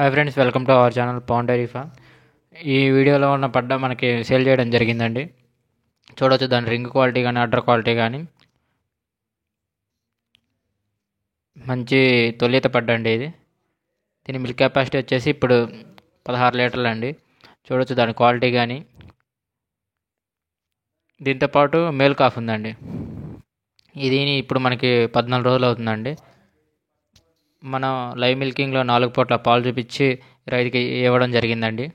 Hi friends, welcome to our channel Pavan dairy farm. ఈ వీడియోలో ఉన్న పడ్డ మనకి సేల్ చేయడం జరిగిందండి. చూడవచ్చు దాని రింగ్ క్వాలిటీ కానీ అడ్డర్ క్వాలిటీ కానీ మంచి తొలిత పడ్డండి. దీని మిల్క్ కెపాసిటీ వచ్చేసి ఇప్పుడు 16 లీటర్లు అండి. చూడవచ్చు దాని క్వాలిటీ కానీ. దీంతోపాటు మేల్ కాఫ్ ఉందండి. ఇది ఇప్పుడు మనకి 14 రోజులు అవుతుందండి. మనం లైవ్ మిల్కింగ్లో 4 పూట్ల పాలు చూపించి రైతుకి ఇవ్వడం జరిగిందండి.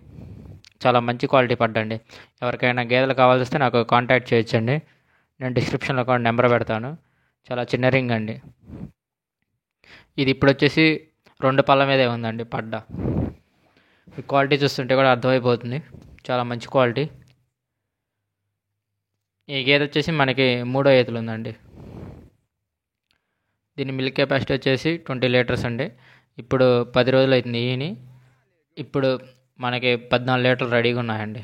చాలా మంచి క్వాలిటీ పడ్డండి. ఎవరికైనా గేదెలు కావాల్సి వస్తే నాకు కాంటాక్ట్ చేయొచ్చండి. నేను డిస్క్రిప్షన్లో కూడా నెంబర్ పెడతాను. చాలా చిన్న రింగ్ అండి. ఇది ఇప్పుడు వచ్చేసి 2 పళ్ళ మీదే ఉందండి పడ్డ. ఈ క్వాలిటీ చూస్తుంటే కూడా అర్థమైపోతుంది. చాలా మంచి క్వాలిటీ. ఈ గేదె వచ్చేసి మనకి 3వ ఈతలు ఉందండి. దీని మిల్క్ కెపాసిటీ వచ్చేసి 20 లీటర్స్ అండి. ఇప్పుడు 10 రోజులు అవుతుంది ఈయని. ఇప్పుడు మనకి 14 లీటర్లు రెడీగా ఉన్నాయండి.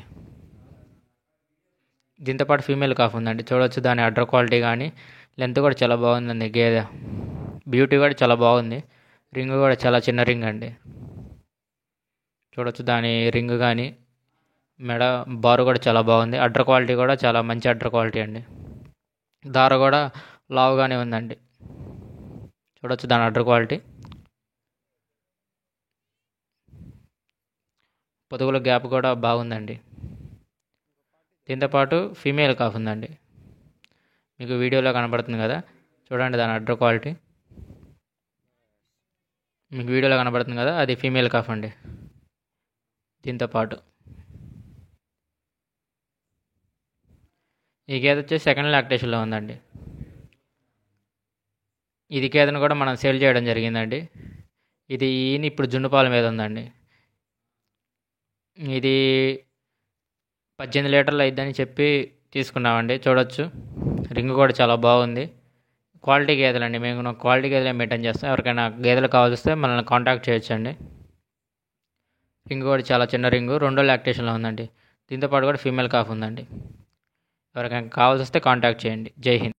దీంతోపాటు ఫీమేల్ కాఫ్ ఉందండి. చూడవచ్చు దాని అడ్డర్ క్వాలిటీ కానీ లెంత్ కూడా చాలా బాగుందండి. గేదె బ్యూటీ కూడా చాలా బాగుంది. రింగ్ కూడా చాలా చిన్న రింగ్ అండి. చూడవచ్చు దాని రింగ్ కానీ మెడ బారు కూడా చాలా బాగుంది. అడ్డర్ క్వాలిటీ కూడా చాలా మంచి అడ్డర్ క్వాలిటీ అండి. దార కూడా లావుగానే ఉందండి. చూడవచ్చు దాని అడ్డర్ క్వాలిటీ. పొదుగుల గ్యాప్ కూడా బాగుందండి. దీంతోపాటు ఫీమేల్ కాఫ్ ఉందండి. మీకు వీడియోలో కనబడుతుంది కదా, చూడండి దాని అడ్డర్ క్వాలిటీ. మీకు వీడియోలో కనబడుతుంది కదా, అది ఫీమేల్ కాఫ్ అండి. దీంతోపాటు ఈ గేదె వచ్చేసి సెకండ్ లాక్టేషన్లో ఉందండి. ఇది గేదెను కూడా మనం సేల్ చేయడం జరిగిందండి. ఇది ఈయన ఇప్పుడు జున్నుపాల మీద ఉందండి. ఇది 18 లీటర్లు అయిద్దని చెప్పి తీసుకున్నామండి. చూడవచ్చు రింగ్ కూడా చాలా బాగుంది. క్వాలిటీ గేదెలండి. మేము క్వాలిటీ గేదెలే మెయింటైన్ చేస్తాం. ఎవరికైనా గేదెలు కావాల్సి వస్తే మనల్ని కాంటాక్ట్ చేయొచ్చండి. రింగ్ కూడా చాలా చిన్న రింగు. 2వ లాక్టేషన్లో ఉందండి. దీంతోపాటు కూడా ఫీమేల్ కాఫ్ ఉందండి. ఎవరికైనా కావాల్సి వస్తే కాంటాక్ట్ చేయండి. జై హింద్.